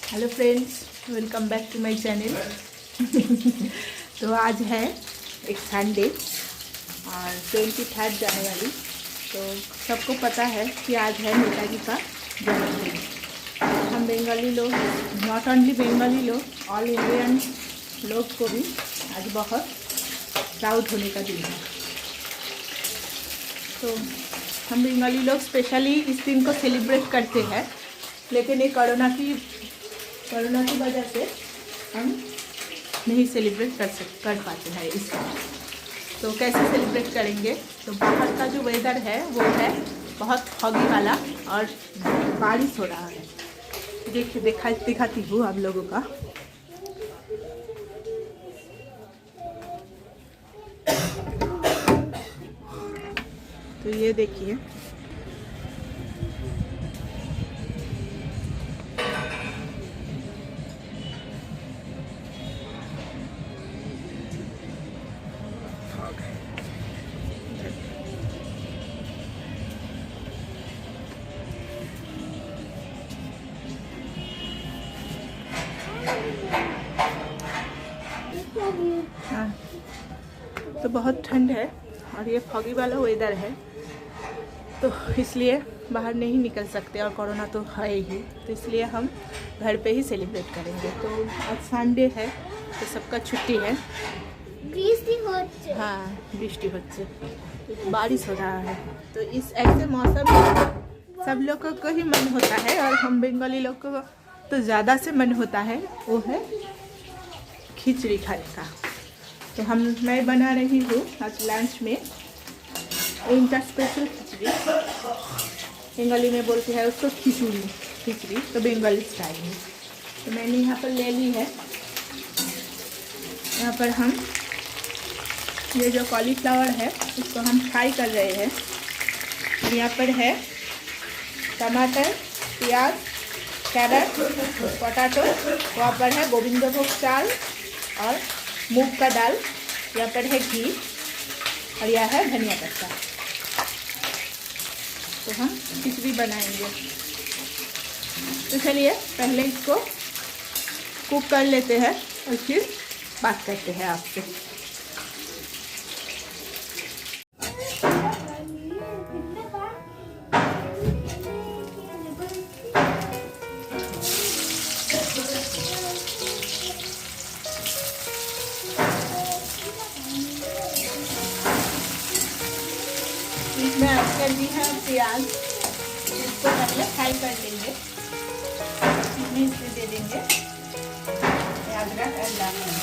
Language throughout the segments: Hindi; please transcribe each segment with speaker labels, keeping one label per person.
Speaker 1: Hello friends, welcome back to my channel. तो आज है एक संडे और 23 जनवरी। तो सबको पता है कि आज है नेताजी का जन्मदिन। हम बंगाली लोग, नॉट ओनली बंगाली लोग, ऑल इंडियन लोग को भी आज बहुत प्राउड होने का दिन है। तो हम बंगाली लोग स्पेशली इस दिन को सेलिब्रेट करते हैं, लेकिन ये कोरोना की वजह से हम नहीं सेलिब्रेट कर पाते हैं इस बार। तो कैसे सेलिब्रेट करेंगे? तो बाहर का जो वेदर है वो है बहुत फॉगी वाला और बारिश हो रहा है। देखिए, दिखाती हूँ आप लोगों का। तो ये देखिए, हाँ, तो बहुत ठंड है और ये फॉगी वाला वेदर है, तो इसलिए बाहर नहीं निकल सकते और कोरोना तो है ही, तो इसलिए हम घर पे ही सेलिब्रेट करेंगे। तो आज संडे है तो सबका छुट्टी है। हाँ, बृष्टि होচ্ছে, तो बारिश हो रहा है। तो इस ऐसे मौसम में सब लोगों को ही मन होता है, और हम बंगाली लोग को तो ज़्यादा से मन होता है, वो है खिचड़ी खाने का। तो मैं बना रही हूँ आज लंच में इनका स्पेशल खिचड़ी। बंगाली में बोलते हैं उसको खिचड़ी, तो बंगाली स्टाइल में। तो मैंने यहाँ पर ले ली है। यहाँ पर हम ये जो कॉलीफ्लावर है इसको हम फ्राई कर रहे हैं। और यहाँ पर है टमाटर, प्याज, कैरेट, पोटैटो। वहाँ पर है गोविंदभोग चाल और मूंग का दाल। यहाँ पर है घी और यह है धनिया पत्ता। तो हम खिचड़ी बनाएंगे। तो चलिए पहले इसको कुक कर लेते हैं और फिर बात करते हैं आपसे। इसमें ऐड कर दी है प्याज, इसको पहले फ्राई कर लेंगे। इसमें इसे दे देंगे अदरक और लहसुन।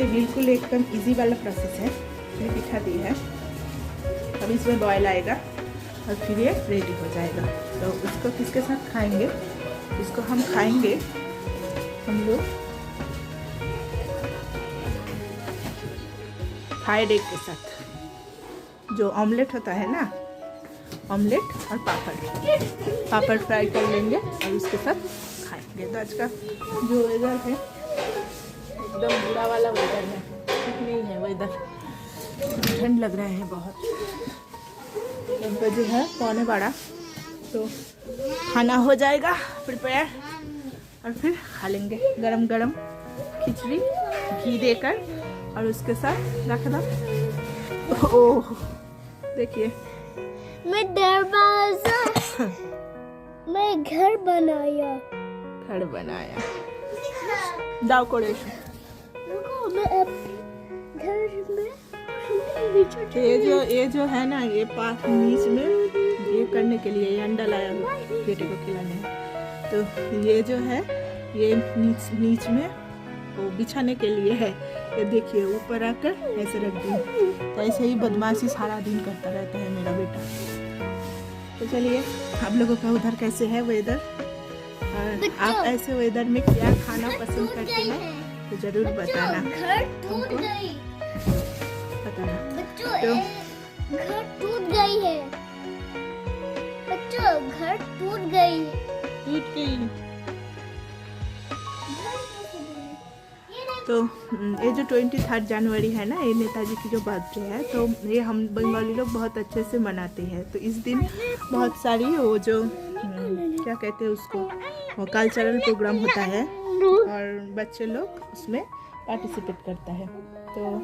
Speaker 1: बिल्कुल एकदम इजी वाला प्रोसेस है। ये दिखा दी है। अब इसमें बॉयल आएगा और फिर ये रेडी हो जाएगा। तो उसको किसके साथ खाएंगे? इसको हम खाएंगे हम लोग फ्राइड एग के साथ। जो ऑमलेट होता है ना, ऑमलेट और पापड़ फ्राई कर लेंगे और उसके साथ खाएंगे। तो आज का जो वेदर है एकदम बुरा वाला वेदर है, ठीक नहीं है वेदर। ठंड लग रहा है बहुत। 10 बजे है, 11:15, तो खाना हो जाएगा प्रिपेयर और फिर खा लेंगे गरम गरम खिचड़ी घी देकर और उसके साथ रख दो। ओह देखिए,
Speaker 2: मैं दरवाजा मैं घर बनाया दाव कोड़े। रुको, मैं अब घर में
Speaker 1: ये जो है ना, ये पास नीच में ये करने के लिए ये अंडा लाया बेटे को खिलाने। तो ये जो है ये नीच में वो बिछाने के लिए है। ये देखिए ऊपर आकर ऐसे रख दी। तो ऐसे ही बदमाशी सारा दिन करता रहता है मेरा बेटा। तो चलिए, आप लोगों का उधर कैसे है वेदर? आप ऐसे वेदर में क्या खाना पसंद करते हैं तो जरूर बताना।
Speaker 2: घर टूट गई।
Speaker 1: बताना।
Speaker 2: तो घर टूट गई है बच्चों, घर टूट गई।
Speaker 1: तो ये जो 23 जनवरी है ना, ये नेताजी की जो बर्थडे है, तो ये हम बंगाली लोग बहुत अच्छे से मनाते हैं। तो इस दिन बहुत सारी वो जो क्या कहते हैं उसको, वो कल्चरल प्रोग्राम होता है और बच्चे लोग उसमें पार्टिसिपेट करता है। तो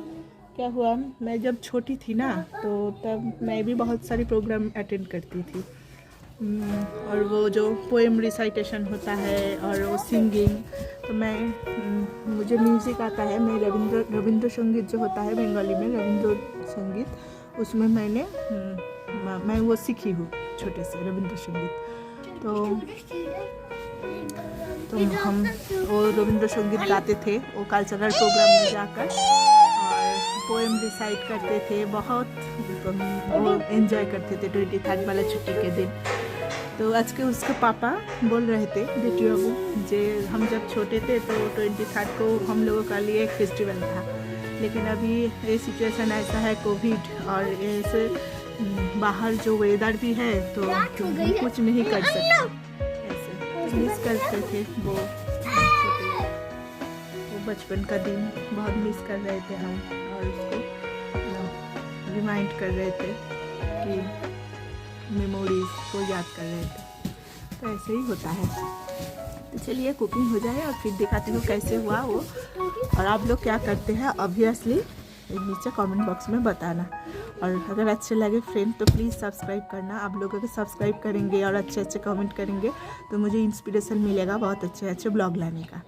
Speaker 1: क्या हुआ, मैं जब छोटी थी ना, तो तब मैं भी बहुत सारी प्रोग्राम अटेंड करती थी। और वो जो पोएम रिसाइटेशन होता है और वो सिंगिंग, तो मुझे म्यूज़िक आता है। मैं रविंद्र संगीत जो होता है बंगाली में, रविंद्र संगीत, उसमें मैं वो सीखी हूँ छोटे से रविंद्र संगीत। तो हम वो रविंद्र संगीत गाते थे वो कल्चरल प्रोग्राम में जाकर, और पोएम रिसाइट करते थे। बहुत वो एंजॉय करते थे 23 वाला छुट्टी के दिन। तो आज के उसके पापा बोल रहे थे बेटी बाबू जे हम जब छोटे थे तो 23 को हम लोगों का लिए एक फेस्टिवल था, लेकिन अभी ये सिचुएशन ऐसा है कोविड और ऐसे बाहर जो वेदर भी है तो कुछ नहीं कर सकते। ऐसे मिस करते थे वो बचपन का दिन बहुत मिस कर रहे थे हम, और उसको रिमाइंड कर रहे थे कि मेमोरीज को याद कर रहे थे। तो ऐसे ही होता है। तो चलिए कुकिंग हो जाए और फिर दिखाती हूँ कैसे हुआ वो, और आप लोग क्या करते हैं ऑब्वियसली नीचे कमेंट बॉक्स में बताना। और अगर अच्छे लगे फ्रेंड तो प्लीज़ सब्सक्राइब करना। आप लोग अगर सब्सक्राइब करेंगे और अच्छे अच्छे कमेंट करेंगे तो मुझे इंस्पिरेशन मिलेगा बहुत अच्छे अच्छे ब्लॉग लाने का।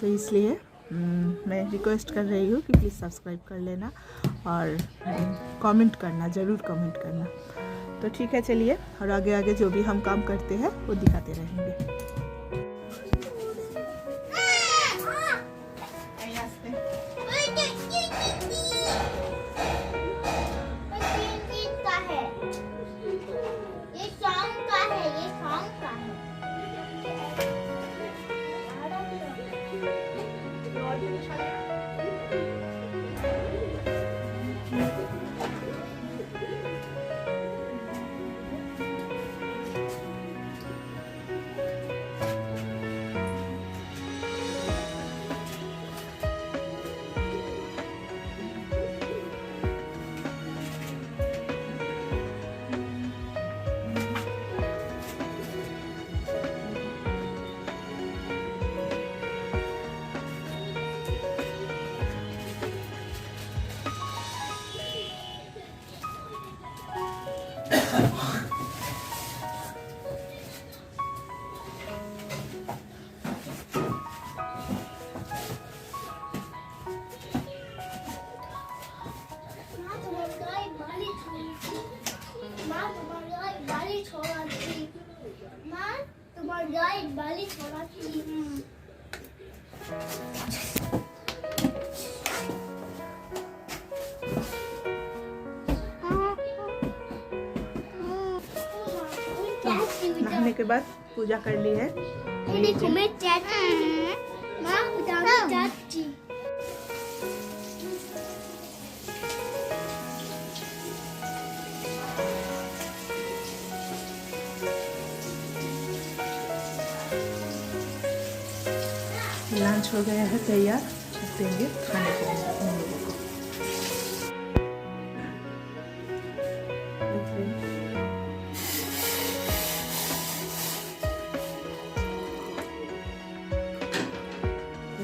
Speaker 1: तो इसलिए मैं रिक्वेस्ट कर रही हूँ कि प्लीज़ सब्सक्राइब कर लेना और कमेंट करना, ज़रूर कमेंट करना। तो ठीक है, चलिए, और आगे आगे जो भी हम काम करते हैं वो दिखाते रहेंगे।
Speaker 2: बाली छोड़ा थी।
Speaker 1: नहाने के बाद पूजा कर ली है।
Speaker 2: ये देखो मैं चाची माँ उठाऊंगी चाची।
Speaker 1: लंच हो गया है तैयार, देंगे खाने को उन लोगों को।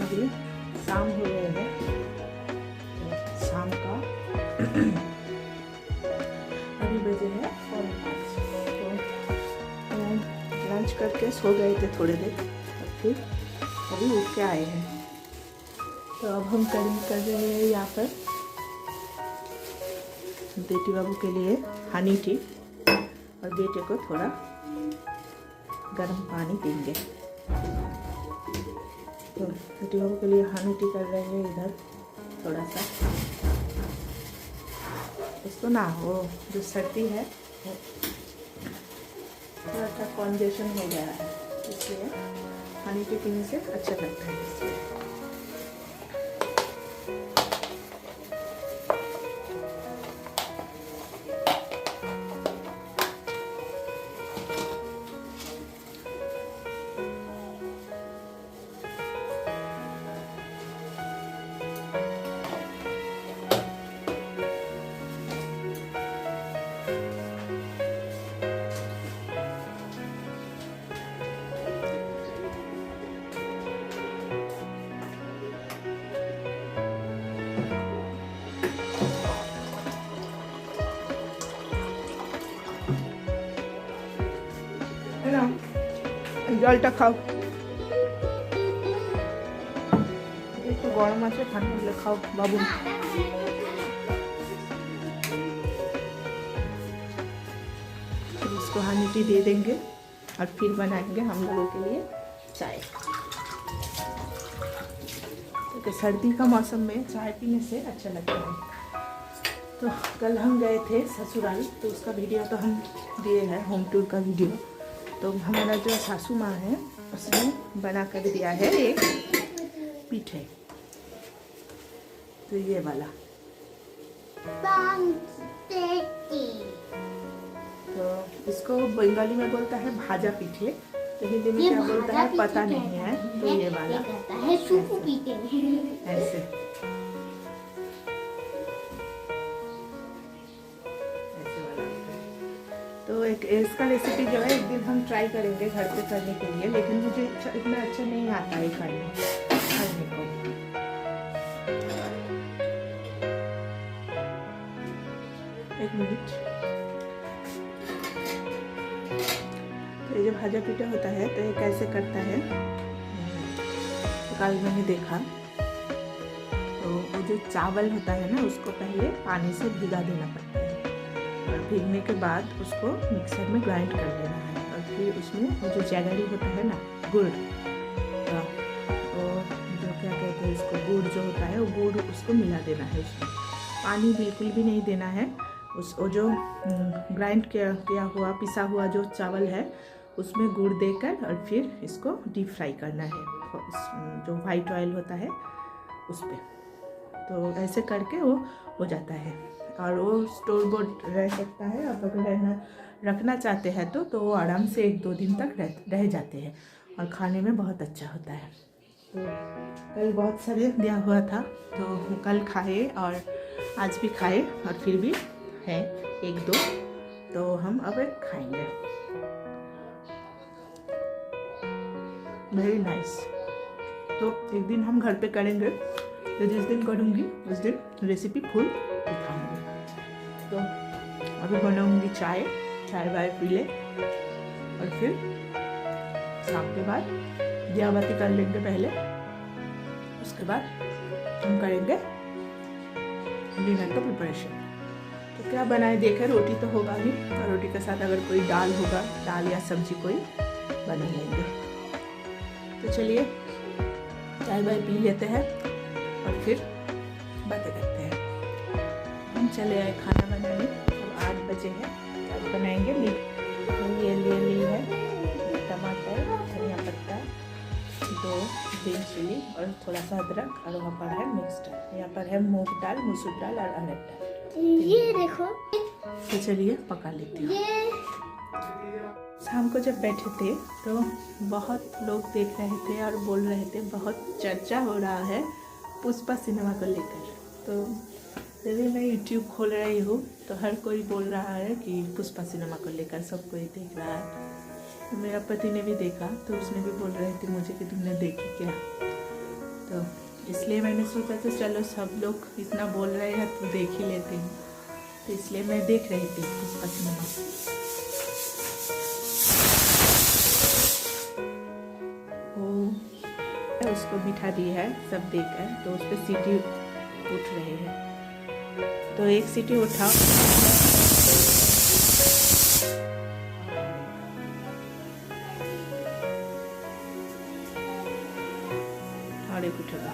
Speaker 1: अभी शाम हो गए हैं, शाम का अभी बजे है 4:45। तो लंच करके सो गए थे थोड़ी देर, और फिर अभी उठ के आए हैं। तो अब हम कर रहे हैं यहाँ पर बेटी बाबू के लिए हनी टी, और बेटे को थोड़ा गर्म पानी देंगे। तो बेटी बाबू के लिए हनी टी कर रहे हैं इधर थोड़ा सा। उसको ना वो जो सर्दी है वो थोड़ा सा कॉन्जेशन हो गया है, इसलिए हनी टी पीने से अच्छा लगता है इसलिए। জলটা খাও, একটু গরম আছে, ঠান্ডা হলে খাও বাবু। फिर इसको हनी टी दे देंगे और फिर बनाएंगे हम लोगों के लिए चाय। क्योंकि सर्दी का मौसम में चाय पीने से अच्छा लगता है। तो कल हम गए थे ससुराल, तो उसका वीडियो तो हम दिए हैं, होम टूर का वीडियो। तो हमारा जो सासू माँ है उसने बना कर दिया है एक पीठे, तो ये वाला। तो इसको बंगाली में बोलता है भाजा पीठे, तो हिंदी में क्या बोलता है पता नहीं है। तो ये वाला ऐसे तो एक इसका रेसिपी जो है एक दिन हम ट्राई करेंगे घर पे करने के लिए, लेकिन मुझे इतना अच्छा नहीं आता है करने को। एक मिनट। तो ये जो भाजा पीठा होता है तो ये कैसे करता है, तो कल मैंने देखा। तो वो जो चावल होता है ना, उसको पहले पानी से भिगा देना पड़ता है, और भीगने के बाद उसको मिक्सर में ग्राइंड कर देना है। और फिर उसमें वो जो जैगरी होता है ना, गुड़ का, और जो क्या कहते हैं इसको, गुड़ जो होता है वो गुड़ उसको मिला देना है उसमें। पानी बिल्कुल भी नहीं देना है। वो जो ग्राइंड किया हुआ पिसा हुआ जो चावल है उसमें गुड़ देकर, और फिर इसको डीप फ्राई करना है जो वाइट ऑयल होता है उस पर। तो ऐसे करके वो हो जाता है, और वो स्टोर बोर्ड रह सकता है। आप अगर रखना चाहते हैं तो वो आराम से 1-2 दिन तक रह जाते हैं, और खाने में बहुत अच्छा होता है। तो कल बहुत सारे दिया हुआ था, तो कल खाए और आज भी खाए, और फिर भी है 1-2, तो हम अब खाएंगे। Very nice. तो एक दिन हम घर पे करेंगे, तो जिस दिन करूँगी उस दिन रेसिपी फुल दिखाऊंगी। तो अभी बनाऊंगी चाय वाय पी ले, और फिर शाम के बाद दिया बाती कर लेंगे पहले, उसके बाद हम करेंगे डिनर का प्रिपरेशन। तो क्या बनाए देखें, रोटी तो होगा ही, और रोटी के साथ अगर कोई दाल होगा, दाल या सब्जी कोई बना लेंगे। तो चलिए चाय वाय पी लेते हैं और फिर बातें करते हैं। हम चले आए खाना बनाने, अब 8 बजे हैं। आज बनाएंगे मीट, तो ये ले ली सा अदरक और वहाँ पर है मिक्स्ड। यहाँ पर है मूंग दाल, मसूर दाल और अरहर दाल।
Speaker 2: ये देखो,
Speaker 1: तो चलिए पका लेती हूँ।
Speaker 2: ये
Speaker 1: शाम को जब बैठे थे तो बहुत लोग देख रहे थे और बोल रहे थे, बहुत चर्चा हो रहा है पुष्पा सिनेमा को लेकर। तो जब भी मैं यूट्यूब खोल रही हूँ तो हर कोई बोल रहा है कि पुष्पा सिनेमा को लेकर सब कोई देख रहा है। तो मेरा पति ने भी देखा तो उसने भी बोल रहे थे मुझे कि तुमने देखी क्या। तो इसलिए मैंने सोचा तो चलो सब लोग इतना बोल रहे हैं तो देख ही लेते हैं। तो इसलिए मैं देख रही थी पुष्पा सिनेमा। वो उसको बिठा दी है सब देखकर, तो उस पर सीटी उठ रहे हैं। तो एक सीटी उठाओ। और एक उठेगा।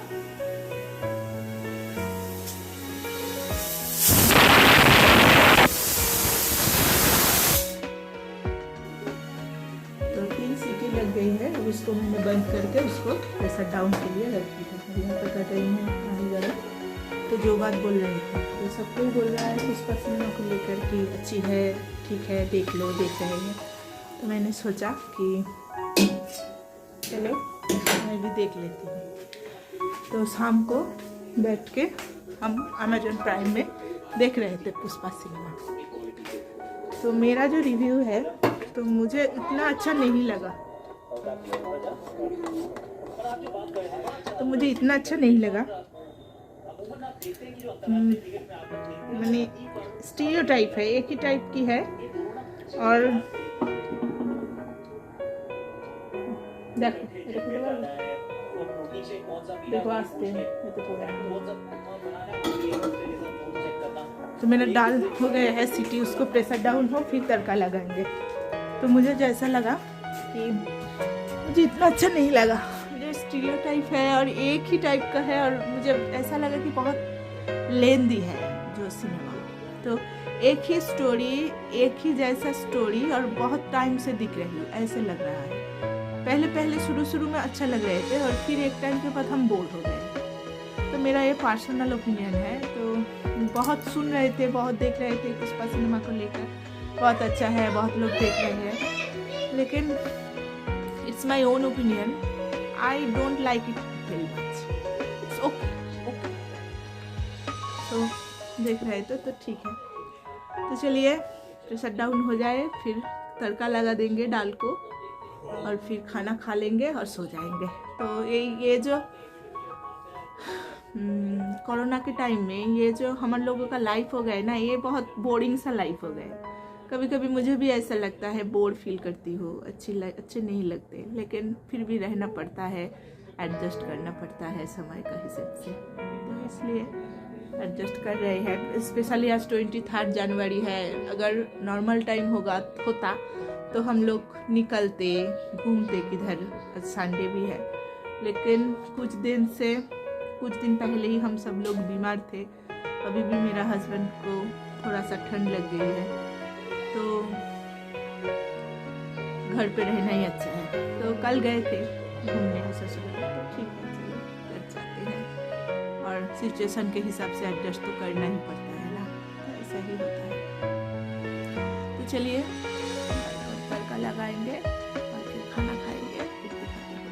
Speaker 1: तो 3 सीटी लग गई है। अब इसको मैंने बंद करके उसको प्रेशर डाउन के लिए रख दी है। यहाँ पर कर रही हूँ पानी गर्म। तो जो बात बोल रही थी तो सब कोई बोल रहा है पुष्पा सिनेमा को लेकर कि अच्छी है, ठीक है, देख लो, देख रहे हैं। तो मैंने सोचा कि चलो मैं भी देख लेती हूँ। तो शाम को बैठ के हम अमेजन प्राइम में देख रहे थे पुष्पा सिनेमा। तो मेरा जो रिव्यू है तो मुझे इतना अच्छा नहीं लगा। मैंने स्टीरियोटाइप है, एक ही टाइप की है। और देखो आस्ते तो मेरा दाल हो गया है सीटी, उसको प्रेशर डाउन हो फिर तड़का लगाएंगे। तो मुझे जैसा लगा कि मुझे इतना अच्छा नहीं लगा। मुझे स्टीरियोटाइप है और एक ही टाइप का है और मुझे ऐसा लगा कि बहुत लेंदी है जो सिनेमा। तो एक ही स्टोरी, एक ही जैसा स्टोरी और बहुत टाइम से दिख रही है ऐसे लग रहा है। पहले शुरू में अच्छा लग रहे थे और फिर एक टाइम के बाद हम बोर हो गए। तो मेरा ये पर्सनल ओपिनियन है। तो बहुत सुन रहे थे, बहुत देख रहे थे पुष्पा सिनेमा को लेकर, बहुत अच्छा है, बहुत लोग देख रहे हैं, लेकिन it's my own opinion, I don't like it very much. It's okay. तो देख रहे थे तो ठीक है। तो चलिए प्रेशर डाउन हो जाए फिर तड़का लगा देंगे दाल को और फिर खाना खा लेंगे और सो जाएंगे। तो ये जो कोरोना के टाइम में ये जो हम लोगों का लाइफ हो गया ना, ये बहुत बोरिंग सा लाइफ हो गया। कभी कभी मुझे भी ऐसा लगता है, बोर फील करती हूँ, अच्छे नहीं लगते, लेकिन फिर भी रहना पड़ता है, एडजस्ट करना पड़ता है समय का हिसाब से। तो इसलिए एडजस्ट कर रहे हैं। स्पेशली आज 23 जनवरी है। अगर नॉर्मल टाइम होता तो हम लोग निकलते, घूमते किधर, संडे भी है। लेकिन कुछ दिन पहले ही हम सब लोग बीमार थे। अभी भी मेरा हस्बैंड को थोड़ा सा ठंड लग गई है, तो घर पे रहना ही अच्छा है। तो कल गए थे घूमने ससुराल, तो ठीक है चलो घर जाते हैं। और सिचुएशन के हिसाब से एडजस्ट तो करना ही पड़ता है ना, तो ऐसा ही होता है। तो चलिए तड़का लगाएंगे और फिर खाना खाएंगे, फिर दिखाते हैं।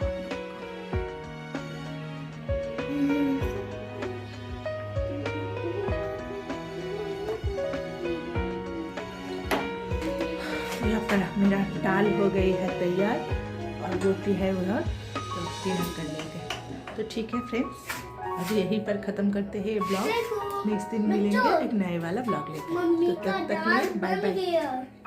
Speaker 1: यहाँ पर मेरा दाल हो गई है तैयार और रोटी है उधर, तो डिनर कर लेंगे। तो ठीक है फ्रेंड्स, अभी यहीं पर ख़त्म करते हैं ब्लॉग। नेक्स्ट दिन मिलेंगे एक नए वाला ब्लॉग लेकर। तो तब तक बाय बाय।